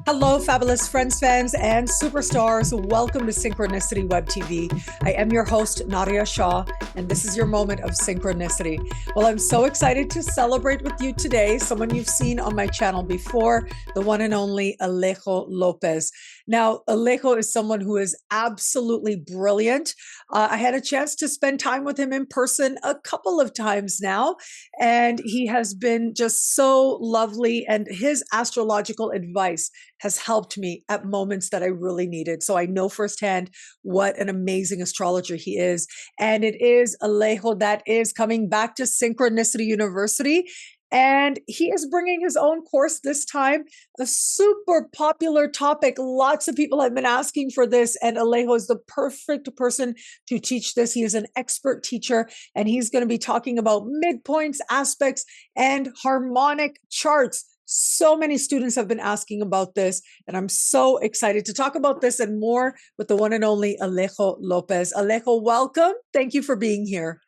Hello, fabulous friends, fans, and superstars. Welcome to Synchronicity Web TV. I am your host, Nadiya Shah, and this is your moment of synchronicity. Well, I'm so excited to celebrate with you today, someone you've seen on my channel before, the one and only Alejo Lopez. Now, Alejo is someone who is absolutely brilliant. I had a chance to spend time with him in person a couple of times now, and he has been just so lovely, and his astrological advice has helped me at moments that I really needed. So I know firsthand what an amazing astrologer he is. And it is Alejo that is coming back to Synchronicity University. And he is bringing his own course this time, a super popular topic. Lots of people have been asking for this, and Alejo is the perfect person to teach this. He is an expert teacher, and he's going to be talking about midpoints, aspects, and harmonic charts. So many students have been asking about this, and I'm so excited to talk about this and more with the one and only Alejo Lopez. Alejo, welcome. Thank you for being here.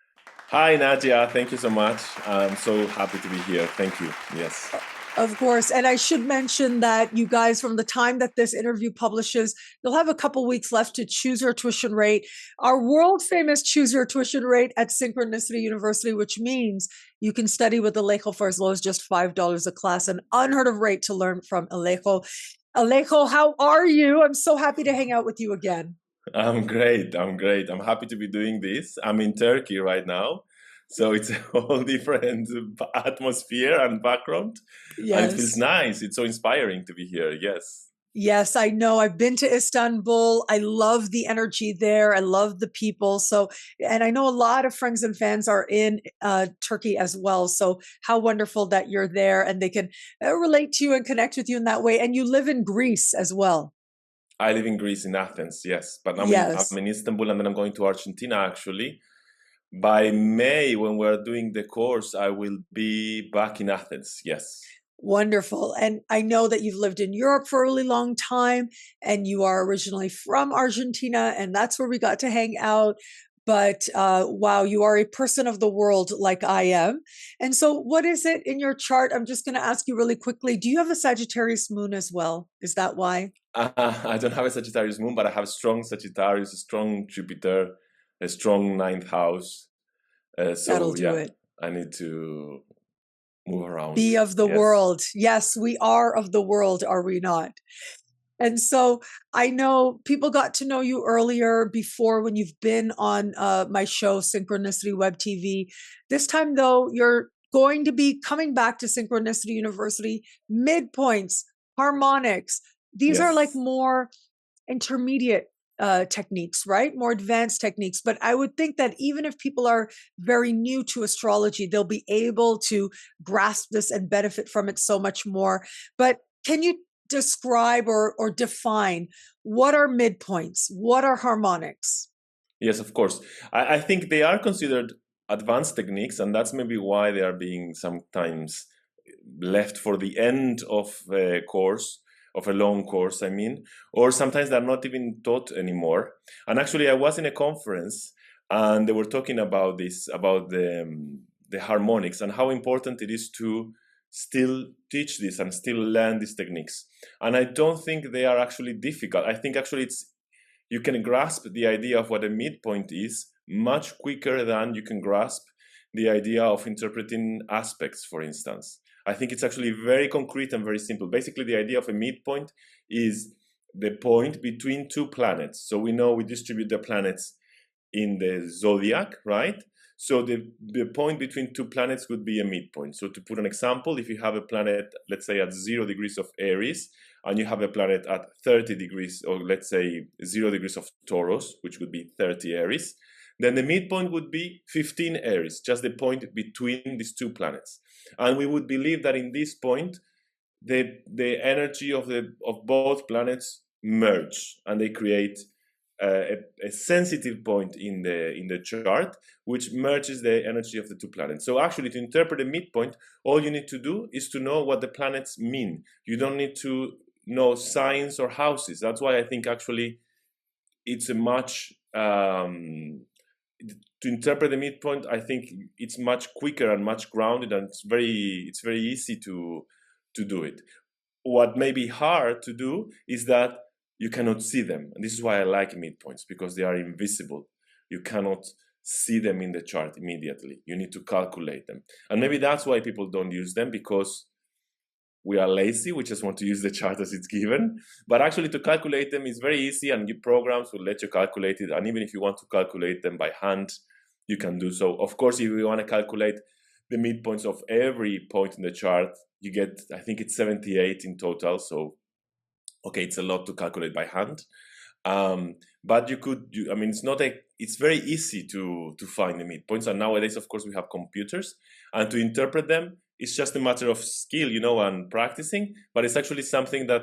Hi, Nadiya. Thank you so much. I'm so happy to be here. Thank you. Yes. Of course. And I should mention that you guys, from the time that this interview publishes, you'll have a couple weeks left to choose your tuition rate. Our world famous choose your tuition rate at Synchronicity University, which means you can study with Alejo for as low as just $5 a class, an unheard of rate to learn from Alejo. Alejo, how are you? I'm so happy to hang out with you again. I'm great. I'm happy to be doing this. I'm in Turkey right now. So it's a whole different atmosphere and background. Yes. And it feels nice. It's so inspiring to be here. Yes. Yes, I know. I've been to Istanbul. I love the energy there. I love the people. So, and I know a lot of friends and fans are in Turkey as well. So how wonderful that you're there and they can relate to you and connect with you in that way. And you live in Greece as well. I live in Greece, in Athens, yes. But I'm in Istanbul, and then I'm going to Argentina, actually. By May, when we're doing the course, I will be back in Athens, yes. Wonderful. And I know that you've lived in Europe for a really long time, and you are originally from Argentina, and that's where we got to hang out. But wow, you are a person of the world like I am. And so what is it in your chart? I'm just going to ask you really quickly. Do you have a Sagittarius moon as well? Is that why? I don't have a Sagittarius moon, but I have strong Sagittarius, a strong Jupiter, a strong ninth house. That'll do it. I need to move around. Be of the world. Yes, we are of the world, are we not? And so I know people got to know you earlier before when you've been on my show, Synchronicity Web TV. This time, though, you're going to be coming back to Synchronicity University, midpoints, harmonics. These are like more intermediate techniques, right? More advanced techniques. But I would think that even if people are very new to astrology, they'll be able to grasp this and benefit from it so much more. But can you describe or define what are midpoints? What are harmonics? Yes, of course. I think they are considered advanced techniques, and that's maybe why they are being sometimes left for the end of a course, of a long course, I mean, or sometimes they're not even taught anymore. And actually, I was in a conference, and they were talking about this, about the harmonics and how important it is to still teach this and still learn these techniques. And I don't think they are actually difficult. I think actually you can grasp the idea of what a midpoint is much quicker than you can grasp the idea of interpreting aspects, for instance. I think it's actually very concrete and very simple. Basically, the idea of a midpoint is the point between two planets. So we know we distribute the planets in the zodiac, right? So the point between two planets would be a midpoint. So to put an example, if you have a planet, let's say at 0 degrees of Aries, and you have a planet at 30 degrees, or let's say 0 degrees of Taurus, which would be 30 Aries, then the midpoint would be 15 Aries, just the point between these two planets. And we would believe that in this point, the energy of both planets merge, and they create a sensitive point in the chart, which merges the energy of the two planets. So actually, to interpret a midpoint, all you need to do is to know what the planets mean. You don't need to know signs or houses. That's why I think actually it's a much to interpret the midpoint. I think it's much quicker and much grounded, and it's very easy to do it. what may be hard to do is that you cannot see them. And this is why I like midpoints, because they are invisible. You cannot see them in the chart immediately. You need to calculate them. And maybe that's why people don't use them, because we are lazy. We just want to use the chart as it's given. But actually to calculate them is very easy, and your programs will let you calculate it. And even if you want to calculate them by hand, you can do so. Of course, if you want to calculate the midpoints of every point in the chart, you get, I think it's 78 in total. So, okay, it's a lot to calculate by hand. But you could do, I mean, it's very easy to find the midpoints. And nowadays, of course, we have computers, and to interpret them, it's just a matter of skill, and practicing. But it's actually something that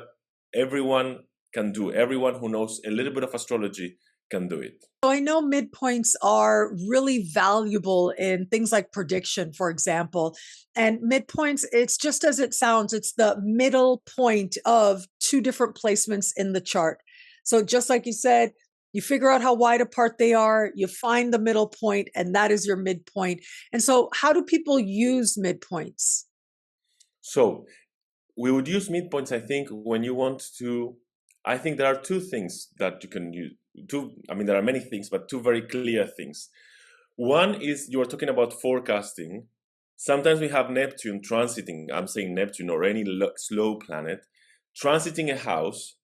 everyone can do. Everyone who knows a little bit of astrology can do it. So I know midpoints are really valuable in things like prediction, for example. And midpoints, it's just as it sounds, it's the middle point of two different placements in the chart. So just like you said, you figure out how wide apart they are, you find the middle point, and that is your midpoint. And so how do people use midpoints? So we would use midpoints, I think, when you want to, I think there are two things that you can use. There are many things, but two very clear things. One is you are talking about forecasting. Sometimes we have Neptune transiting, I'm saying Neptune or any slow planet, transiting a house,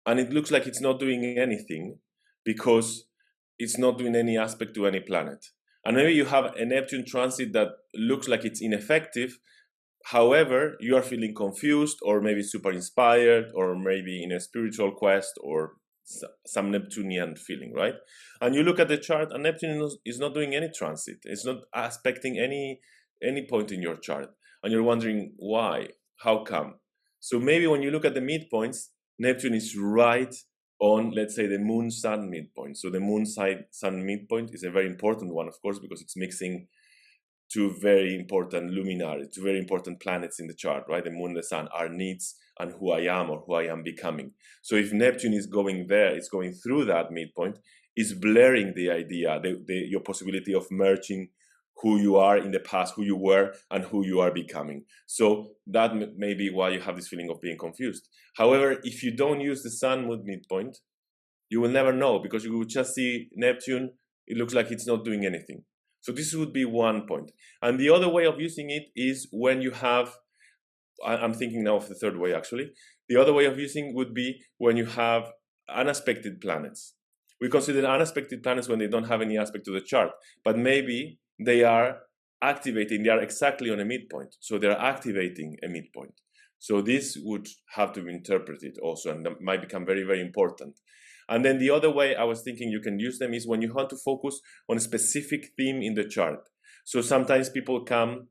and it looks like it's not doing anything because it's not doing any aspect to any planet. And maybe you have a Neptune transit that looks like it's ineffective. However, you are feeling confused, or maybe super inspired, or maybe in a spiritual quest, or some Neptunian feeling, right? And you look at the chart, and Neptune is not doing any transit. It's not aspecting any point in your chart. And you're wondering why, how come? So maybe when you look at the midpoints, Neptune is right on, let's say, the moon-sun midpoint. So the moon-sun midpoint is a very important one, of course, because it's mixing two very important luminaries, two very important planets in the chart, right? The moon and the sun, our needs and who I am or who I am becoming. So if Neptune is going there, it's going through that midpoint, it's blurring the idea, your possibility of merging who you are in the past, who you were, and who you are becoming. So that may be why you have this feeling of being confused. However, if you don't use the sun moon midpoint, you will never know, because you will just see Neptune, it looks like it's not doing anything. So this would be one point. And the other way of using it is when you have, I'm thinking now of the third way actually, the other way of using would be when you have unaspected planets. We consider unaspected planets when they don't have any aspect to the chart, but maybe they are activating, they are exactly on a midpoint. So they're activating a midpoint. So this would have to be interpreted also, and that might become very, very important. And then the other way I was thinking you can use them is when you want to focus on a specific theme in the chart. So sometimes people come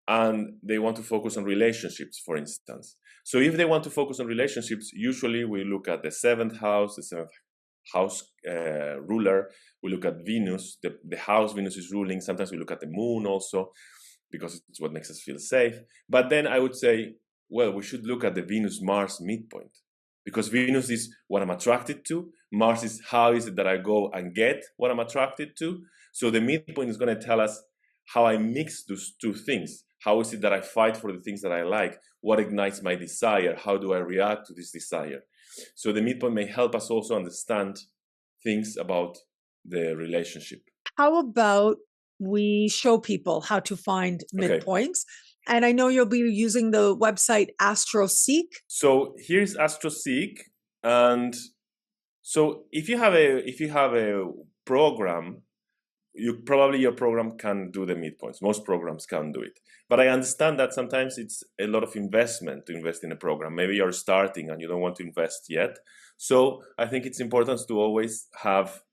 and they want to focus on relationships, for instance. So if they want to focus on relationships, usually we look at the seventh house ruler. We look at Venus, the house Venus is ruling. Sometimes we look at the moon also, because it's what makes us feel safe. But then I would say, well, we should look at the Venus-Mars midpoint, because Venus is what I'm attracted to. Mars is how is it that I go and get what I'm attracted to. So the midpoint is going to tell us how I mix those two things. How is it that I fight for the things that I like? What ignites my desire? How do I react to this desire? So the midpoint may help us also understand things about the relationship. How about we show people how to find midpoints? Okay. And I know you'll be using the website AstroSeek. So here's AstroSeek, and so if you have a program, your program can do the midpoints. Most programs can do it, but I understand that sometimes it's a lot of investment to invest in a program. Maybe you're starting and you don't want to invest yet. So I think it's important to always have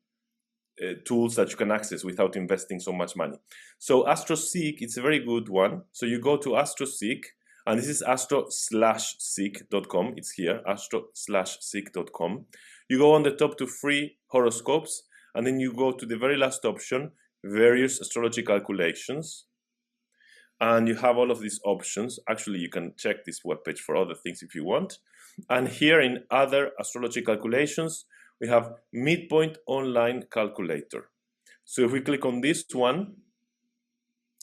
tools that you can access without investing so much money. So AstroSeek, it's a very good one. So you go to AstroSeek, and this is astro/seek.com. It's here, astro/seek.com. You go on the top to free horoscopes, and then you go to the very last option, various astrology calculations. And you have all of these options. Actually, you can check this webpage for other things if you want. And here in other astrology calculations, we have Midpoint Online Calculator. So if we click on this one,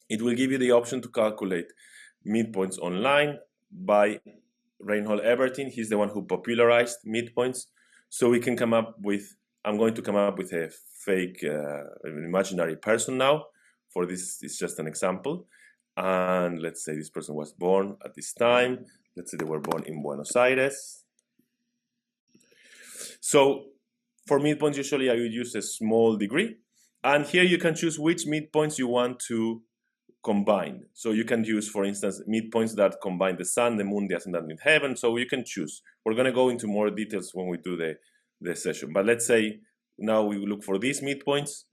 it will give you the option to calculate midpoints online by Reinhold Ebertin. He's the one who popularized midpoints. So we can come up with, I'm going to come up with a fake imaginary person now. For this, it's just an example. And let's say this person was born at this time. Let's say they were born in Buenos Aires. So for midpoints, usually I would use a small degree. And here you can choose which midpoints you want to combine. So you can use, for instance, midpoints that combine the sun, the moon, the ascendant, midheaven. So you can choose. We're going to go into more details when we do the session. But let's say now we look for these midpoints.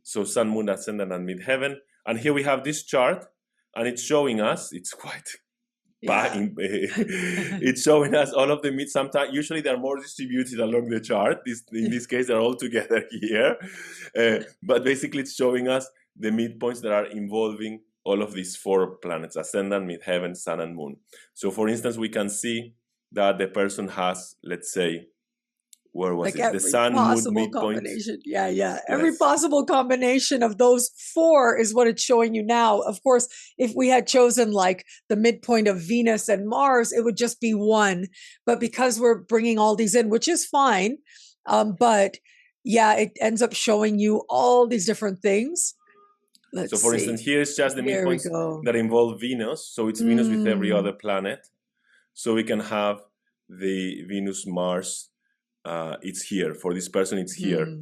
So sun, moon, ascendant, and midheaven. And here we have this chart. And it's showing us, it's quite it's showing us all of the mid. Sometimes, usually they're more distributed along the chart. In this case, they're all together here. But basically, it's showing us the midpoints that are involving all of these 4 planets: ascendant, midheaven, sun, and moon. So, for instance, we can see that the person has, let's say, where was it? The sun, moon, midpoint. Yeah. Yes. Every possible combination of those 4 is what it's showing you now. Of course, if we had chosen like the midpoint of Venus and Mars, it would just be 1. But because we're bringing all these in, which is fine, but yeah, it ends up showing you all these different things. So for instance, here is just the midpoints that involve Venus. So it's Venus with every other planet. So we can have the Venus, Mars, it's here. For this person, it's here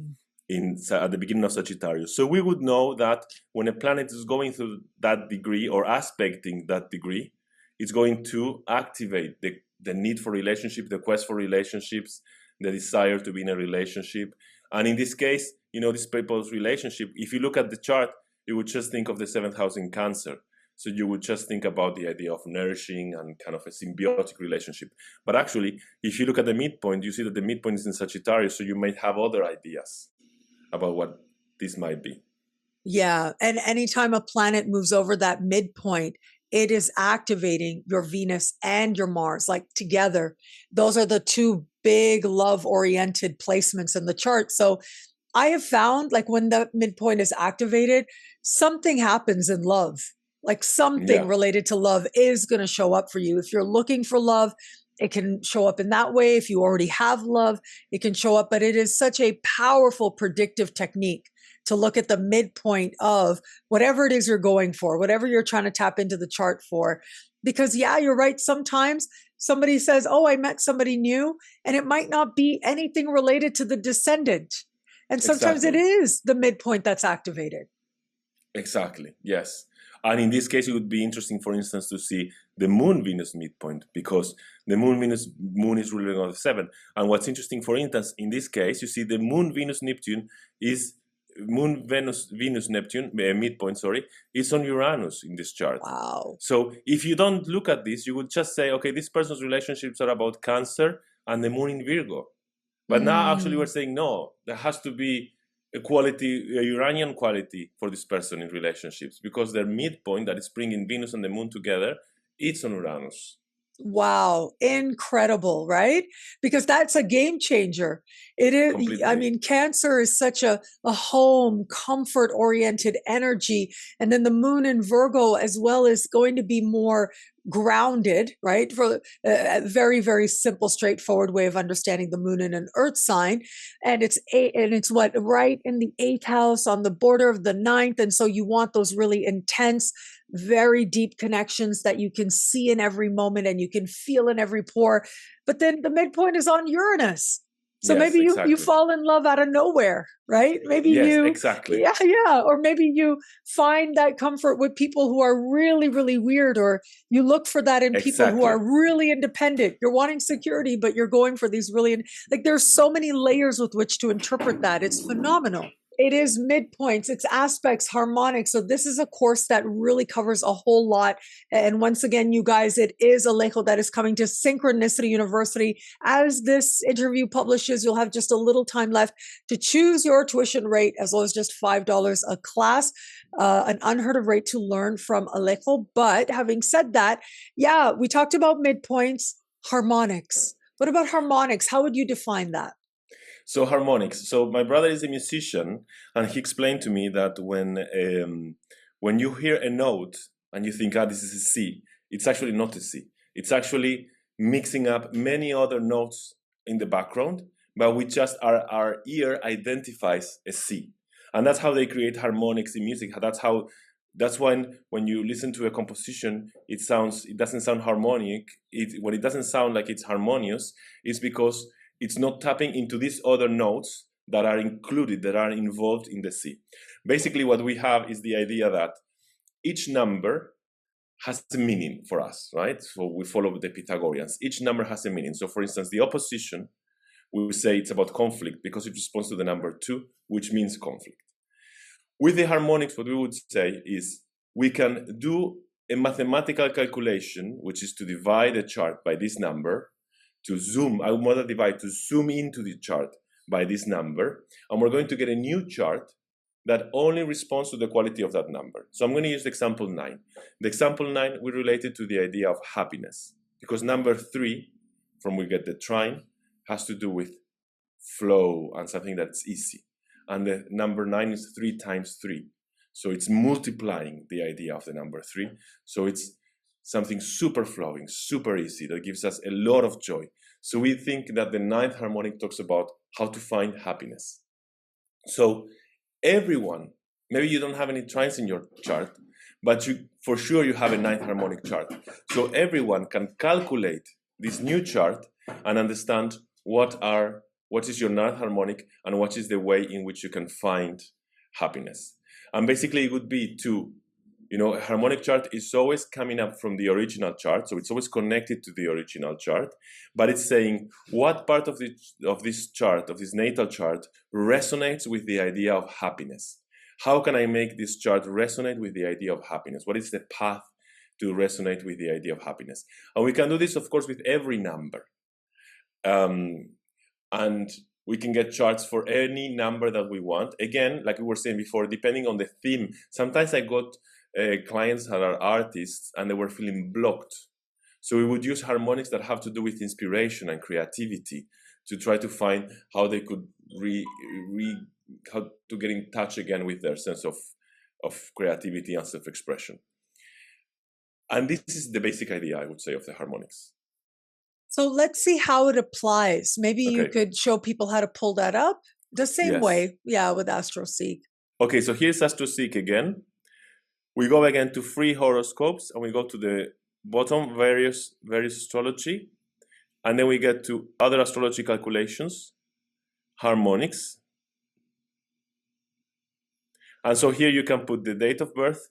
at the beginning of Sagittarius. So we would know that when a planet is going through that degree or aspecting that degree, it's going to activate the need for relationship, the quest for relationships, the desire to be in a relationship. And in this case, this people's relationship, if you look at the chart, you would just think of the 7th house in Cancer. So you would just think about the idea of nourishing and kind of a symbiotic relationship. But actually, if you look at the midpoint, you see that the midpoint is in Sagittarius, so you might have other ideas about what this might be. Yeah, and anytime a planet moves over that midpoint, it is activating your Venus and your Mars, like together. Those are the 2 big love-oriented placements in the chart. So I have found, like, when the midpoint is activated, something happens in love. Like something related to love is going to show up for you. If you're looking for love, it can show up in that way. If you already have love, it can show up. But it is such a powerful predictive technique to look at the midpoint of whatever it is you're going for, whatever you're trying to tap into the chart for. Because yeah, you're right. Sometimes somebody says, oh, I met somebody new, and it might not be anything related to the descendant. And sometimes it is the midpoint that's activated. Exactly. Yes. And in this case, it would be interesting, for instance, to see the Moon-Venus midpoint, because the Moon is ruling on the 7. And what's interesting, for instance, in this case, you see the Moon-Venus-Neptune is Moon-Venus-Neptune midpoint, is on Uranus in this chart. Wow. So if you don't look at this, you would just say, okay, this person's relationships are about Cancer and the Moon in Virgo. But now actually we're saying, no, there has to be a Uranian quality for this person in relationships, because their midpoint that is bringing Venus and the Moon together, it's on Uranus. Wow. Incredible, right? Because that's a game changer. It is. Completely. I mean, Cancer is such a home, comfort-oriented energy. And then the Moon in Virgo as well is going to be more grounded, right? For a very, very simple, straightforward way of understanding the Moon in an Earth sign. And it's right in the 8th house on the border of the 9th. And so you want those really intense, very deep connections that you can see in every moment and you can feel in every pore. But then the midpoint is on Uranus. So maybe you fall in love out of nowhere, right? Maybe exactly. Yeah. Or maybe you find that comfort with people who are really, really weird, or you look for that in people who are really independent. You're wanting security, but you're going for these really, like, there's so many layers with which to interpret that. It's phenomenal. It is midpoints, it's aspects, harmonics. So this is a course that really covers a whole lot. And once again, you guys, it is Alejo that is coming to Synchronicity University. As this interview publishes, you'll have just a little time left to choose your tuition rate, as low as just $5 a class, an unheard of rate to learn from Alejo. But having said that, yeah, we talked about midpoints, harmonics. What about harmonics? How would you define that? So harmonics. So my brother is a musician, and he explained to me that when you hear a note and you think, this is a C, it's actually not a C. It's actually mixing up many other notes in the background, but we just our ear identifies a C. And that's how they create harmonics in music. That's when you listen to a composition, it doesn't sound harmonic. When it doesn't sound like it's harmonious, it's because it's not tapping into these other notes that are included, that are involved in the C. Basically, what we have is the idea that each number has a meaning for us, right? So we follow the Pythagoreans. Each number has a meaning. So for instance, the opposition, we would say it's about conflict because it responds to the number 2, which means conflict. With the harmonics, what we would say is we can do a mathematical calculation, which is to divide a chart by this number, to zoom into the chart by this number, and we're going to get a new chart that only responds to the quality of that number. So I'm going to use the example 9. The example 9, we relate it to the idea of happiness, because number 3, from we get the trine, has to do with flow and something that's easy. And the number 9 is 3 times 3. So it's multiplying the idea of the number 3. So it's something super flowing, super easy, that gives us a lot of joy. So we think that the 9th harmonic talks about how to find happiness. So everyone, maybe you don't have any trines in your chart, but for sure you have a 9th harmonic chart. So everyone can calculate this new chart and understand what is your 9th harmonic and what is the way in which you can find happiness. And basically it would be a harmonic chart is always coming up from the original chart, so it's always connected to the original chart, but it's saying what part of this chart, of this natal chart, resonates with the idea of happiness. How can I make this chart resonate with the idea of happiness? What is the path to resonate with the idea of happiness? And we can do this, of course, with every number. And we can get charts for any number that we want. Again, like we were saying before, depending on the theme. Sometimes I got clients that are artists and they were feeling blocked. So we would use harmonics that have to do with inspiration and creativity to try to find how they could how to get in touch again with their sense of creativity and self-expression. And this is the basic idea, I would say, of the harmonics. So let's see how it applies. Maybe you could show people how to pull that up the same way, with AstroSeek. Okay, so here's AstroSeek again. We go again to free horoscopes, and we go to the bottom, various astrology, and then we get to other astrology calculations, harmonics. And so here you can put the date of birth,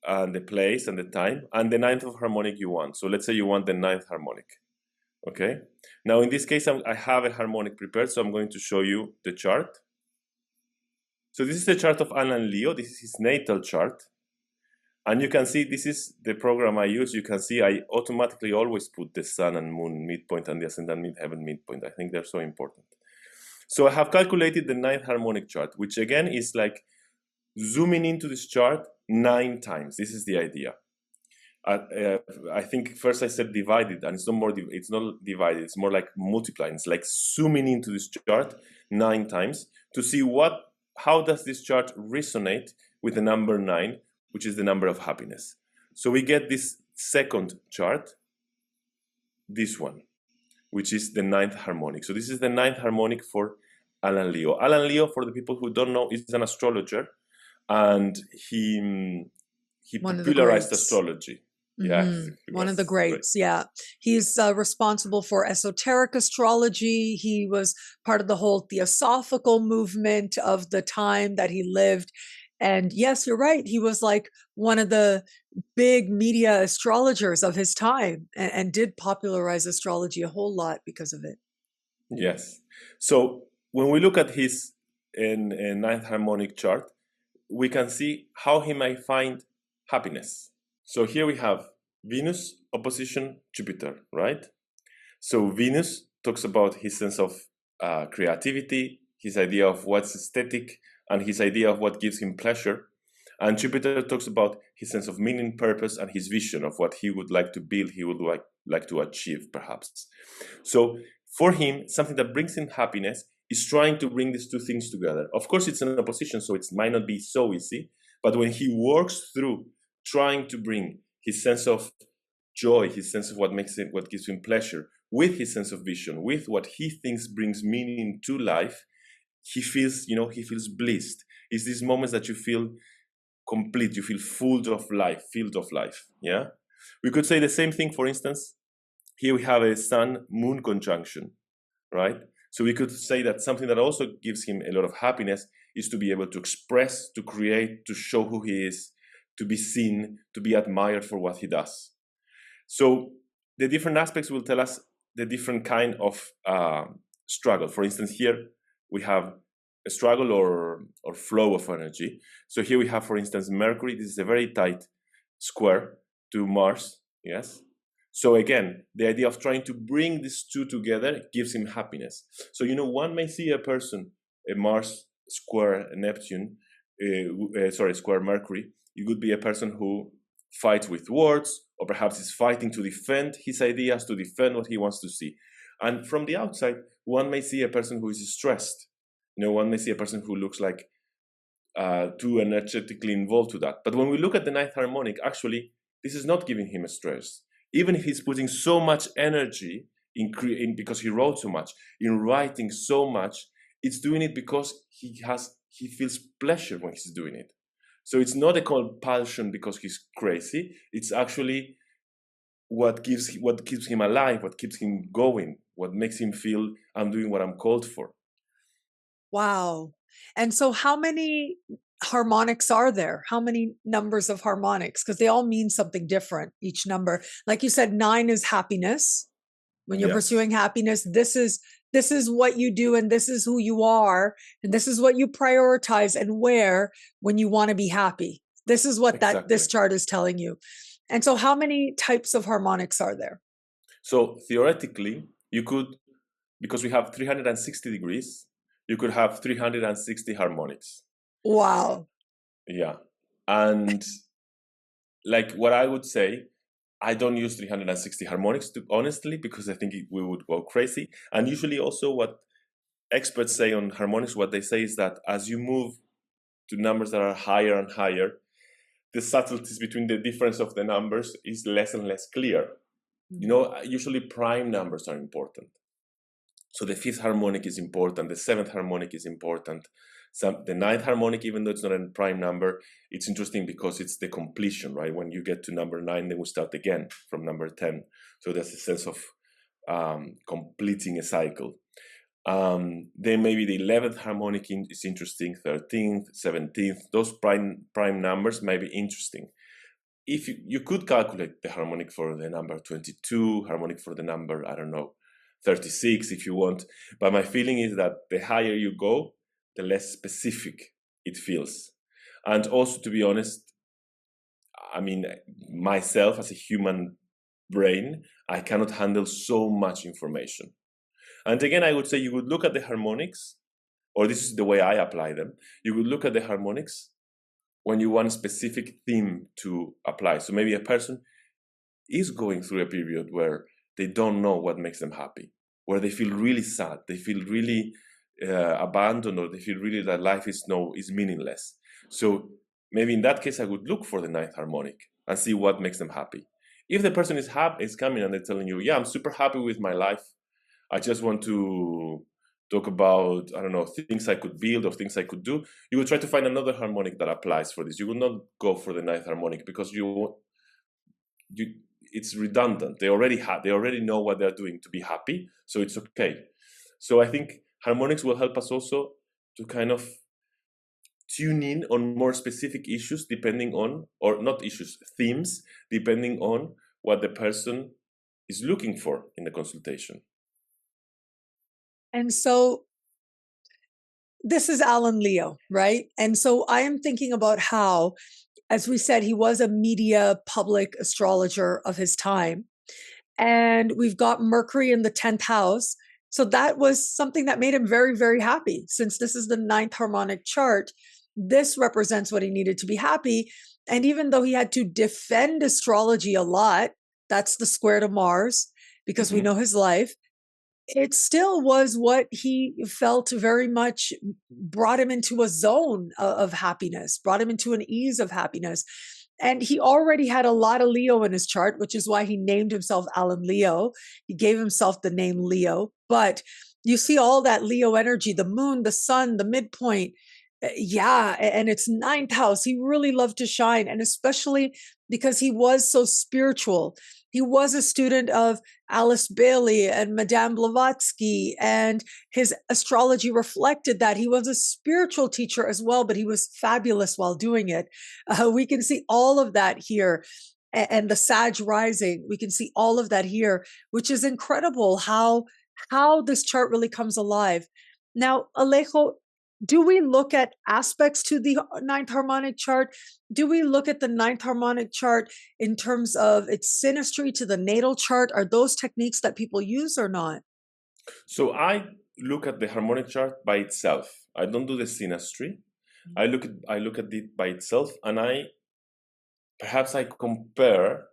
and the place and the time, and the 9th of harmonic you want. So let's say you want the 9th harmonic. Okay. Now in this case, I have a harmonic prepared, so I'm going to show you the chart. So this is the chart of Alan Leo. This is his natal chart. And you can see this is the program I use. You can see I automatically always put the sun and moon midpoint and the ascendant midheaven midpoint. I think they're so important. So I have calculated the 9th harmonic chart, which again is like zooming into this chart 9 times. This is the idea. I think first I said divided, and it's not divided, it's more like multiplying. It's like zooming into this chart 9 times to see how does this chart resonate with the number 9, which is the number of happiness. So we get this second chart, this one, which is the 9th harmonic. So this is the 9th harmonic for Alan Leo. Alan Leo, for the people who don't know, is an astrologer, and he popularized astrology. One of the greats. Yeah. He's responsible for esoteric astrology. He was part of the whole theosophical movement of the time that he lived. And yes, you're right. He was like one of the big media astrologers of his time and did popularize astrology a whole lot because of it. Yes. So when we look at his 9th harmonic chart, we can see how he might find happiness. So here we have Venus opposition Jupiter, right? So Venus talks about his sense of creativity, his idea of what's aesthetic, and his idea of what gives him pleasure. And Jupiter talks about his sense of meaning, purpose, and his vision of what he would like to build, he would like to achieve, perhaps. So for him, something that brings him happiness is trying to bring these two things together. Of course, it's an opposition, so it might not be so easy, but when he works through trying to bring his sense of joy, his sense of what gives him pleasure, with his sense of vision, with what he thinks brings meaning to life, he feels, he feels blissed. It's these moments that you feel complete, you feel filled of life. Yeah. We could say the same thing, for instance. Here we have a sun-moon conjunction, right? So we could say that something that also gives him a lot of happiness is to be able to express, to create, to show who he is, to be seen, to be admired for what he does. So the different aspects will tell us the different kind of struggle. For instance, here we have a struggle or flow of energy. So here we have, for instance, Mercury. This is a very tight square to Mars, yes? So again, the idea of trying to bring these two together gives him happiness. So, one may see a person, a Mars square Neptune, square Mercury. It could be a person who fights with words, or perhaps is fighting to defend his ideas, to defend what he wants to see. And from the outside, one may see a person who is stressed. One may see a person who looks like too energetically involved to that. But when we look at the ninth harmonic, actually, this is not giving him a stress. Even if he's putting so much energy in because he wrote so much, in writing so much, it's doing it because he feels pleasure when he's doing it. So it's not a compulsion because he's crazy. It's actually what keeps him alive, what keeps him going, what makes him feel I'm doing what I'm called for. Wow. And so how many harmonics are there? How many numbers of harmonics? Because they all mean something different, each number. Like you said, 9 is happiness. When you're pursuing happiness, this is what you do, and this is who you are, and this is what you prioritize and wear when you want to be happy. This is what this chart is telling you. And so how many types of harmonics are there? So theoretically, you could, because we have 360 degrees, you could have 360 harmonics. Wow. Yeah. And like what I would say, I don't use 360 harmonics, honestly, because I think we would go crazy. And usually also what experts say on harmonics, what they say is that as you move to numbers that are higher and higher, the subtleties between the difference of the numbers is less and less clear. Usually prime numbers are important. So the 5th harmonic is important, the 7th harmonic is important. The 9th harmonic, even though it's not a prime number, it's interesting because it's the completion, right? When you get to number 9, then we start again from number 10. So there's a sense of completing a cycle. Then maybe the 11th harmonic is interesting, 13th, 17th. Those prime numbers may be interesting. If you could calculate the harmonic for the number 22, harmonic for the number, 36 if you want. But my feeling is that the higher you go, the less specific it feels. And also, to be honest, myself as a human brain, I cannot handle so much information. And again, I would say you would look at the harmonics, or this is the way I apply them. You would look at the harmonics when you want a specific theme to apply. So maybe a person is going through a period where they don't know what makes them happy, where they feel really sad, they feel really abandoned, or they feel really that life is meaningless. So maybe in that case, I would look for the 9th harmonic and see what makes them happy. If the person is coming and they're telling you, yeah, I'm super happy with my life, I just want to talk about, things I could build or things I could do, you will try to find another harmonic that applies for this. You will not go for the 9th harmonic because it's redundant. They already know what they're doing to be happy, so it's okay. So I think harmonics will help us also to kind of tune in on more specific issues depending on, or not issues, themes, depending on what the person is looking for in the consultation. And so this is Alan Leo, right? And so I am thinking about how, as we said, he was a media public astrologer of his time. And we've got Mercury in the 10th house. So that was something that made him very, very happy. Since this is the 9th harmonic chart, this represents what he needed to be happy. And even though he had to defend astrology a lot, that's the square to Mars, because we know his life, it still was what he felt very much brought him into a zone of happiness, brought him into an ease of happiness. And he already had a lot of Leo in his chart, which is why he named himself Alan Leo. He gave himself the name Leo. But you see all that Leo energy, the moon, the sun, the midpoint. Yeah, and it's ninth house. He really loved to shine, and especially because he was so spiritual. He was a student of Alice Bailey and Madame Blavatsky, and his astrology reflected that. He was a spiritual teacher as well, but he was fabulous while doing it. We can see all of that here. And the Sag rising, we can see all of that here, which is incredible how this chart really comes alive. Now, Alejo, do we look at aspects to the ninth harmonic chart? Do we look at the ninth harmonic chart in terms of its synastry to the natal chart? Are those techniques that people use or not? So I look at the harmonic chart by itself. I don't do the synastry. I look at it by itself, and I compare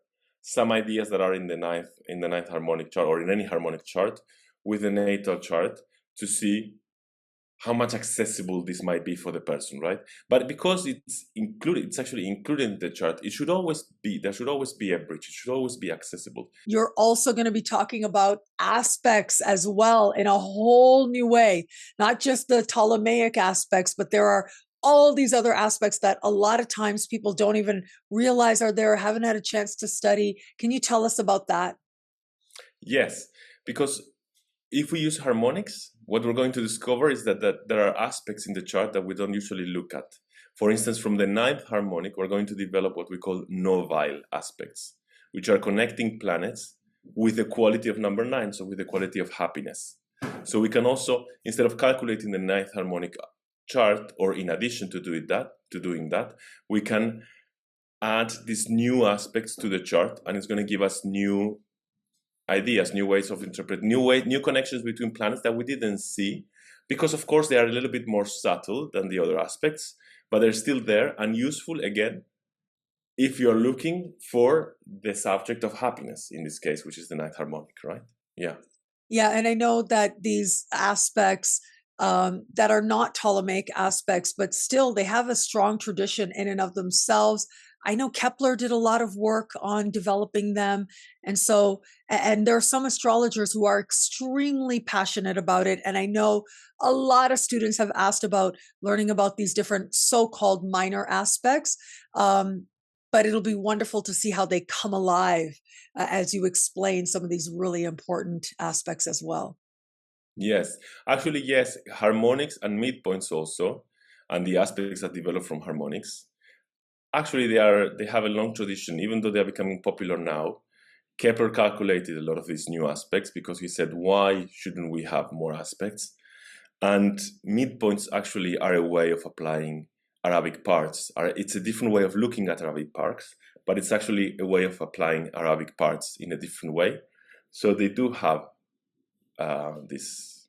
some ideas that are in the ninth harmonic chart or in any harmonic chart with the natal chart to see how much accessible this might be for the person, right? But because it's actually included in the chart, there should always be a bridge. It should always be accessible. You're also going to be talking about aspects as well in a whole new way, not just the Ptolemaic aspects, but there are all these other aspects that a lot of times people don't even realize are there, haven't had a chance to study. Can you tell us about that? Yes, because if we use harmonics, what we're going to discover is that there are aspects in the chart that we don't usually look at. For instance, from the ninth harmonic, we're going to develop what we call novile aspects, which are connecting planets with the quality of number 9, so with the quality of happiness. So we can also, instead of calculating the ninth harmonic chart, or in addition to doing that, we can add these new aspects to the chart, and it's going to give us new ideas, new ways of interpreting, new connections between planets that we didn't see, because of course they are a little bit more subtle than the other aspects, but they're still there and useful, again, if you're looking for the subject of happiness, in this case, which is the ninth harmonic, right? Yeah, and I know that these aspects that are not Ptolemaic aspects, but still they have a strong tradition in and of themselves. I know Kepler did a lot of work on developing them. And there are some astrologers who are extremely passionate about it. And I know a lot of students have asked about learning about these different so-called minor aspects. But it'll be wonderful to see how they come alive as you explain some of these really important aspects as well. Yes, actually, yes, harmonics and midpoints also, and the aspects that develop from harmonics. Actually, they have a long tradition, even though they are becoming popular now. Kepler calculated a lot of these new aspects because he said, why shouldn't we have more aspects? And midpoints actually are a way of applying Arabic parts. It's a different way of looking at Arabic parts, but it's actually a way of applying Arabic parts in a different way. So they do have this.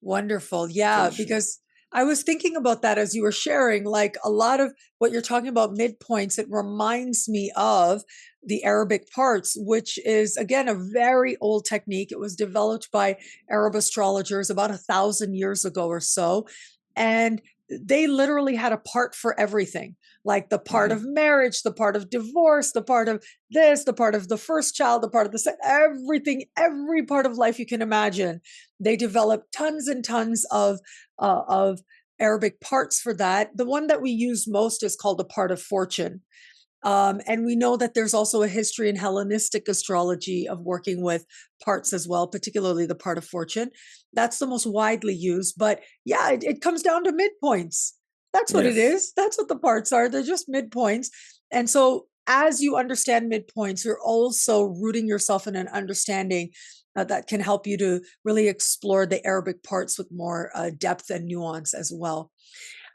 Wonderful. Yeah, tradition. because I was thinking about that as you were sharing, like a lot of what you're talking about midpoints, it reminds me of the Arabic parts, which is, again, a very old technique. It was developed by Arab astrologers about 1,000 years ago or so. And they literally had a part for everything, like the part of marriage, the part of divorce, the part of this, the part of the first child, the part of the second, everything, every part of life you can imagine. They developed tons and tons of Arabic parts for that. The one that we use most is called the part of fortune. And we know that there's also a history in Hellenistic astrology of working with parts as well, particularly the part of fortune. That's the most widely used. But yeah, it comes down to midpoints. That's what it is. That's what the parts are. They're just midpoints. And so as you understand midpoints, you're also rooting yourself in an understanding that can help you to really explore the Arabic parts with more depth and nuance as well.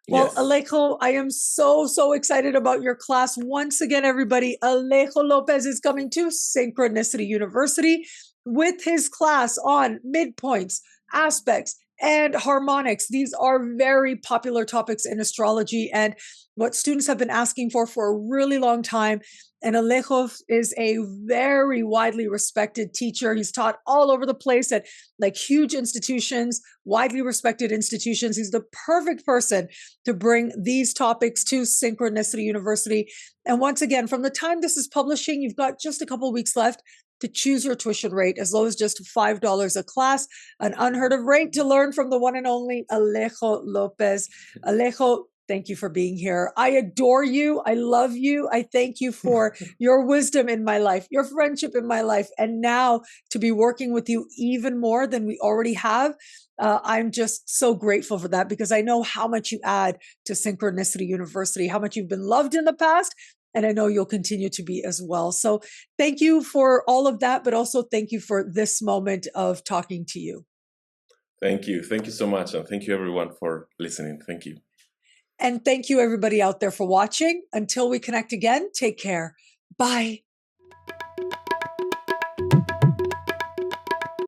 Well, Alejo, I am so excited about your class. Once again, everybody, Alejo Lopez is coming to Synchronicity University with his class on midpoints, aspects, and harmonics. These are very popular topics in astrology and what students have been asking for a really long time. And Alejo is a very widely respected teacher. He's taught all over the place at like huge institutions, widely respected institutions. He's the perfect person to bring these topics to Synchronicity University. And once again, from the time this is publishing, you've got just a couple weeks left to choose your tuition rate as low as just $5 a class, an unheard of rate to learn from the one and only Alejo Lopez. Alejo, thank you for being here. I adore you. I love you. I thank you for your wisdom in my life, your friendship in my life, and now to be working with you even more than we already have. I'm just so grateful for that because I know how much you add to Synchronicity University, how much you've been loved in the past, and I know you'll continue to be as well. So thank you for all of that, but also thank you for this moment of talking to you. Thank you. Thank you so much. And thank you everyone for listening. Thank you. And thank you everybody out there for watching. Until we connect again, take care. Bye.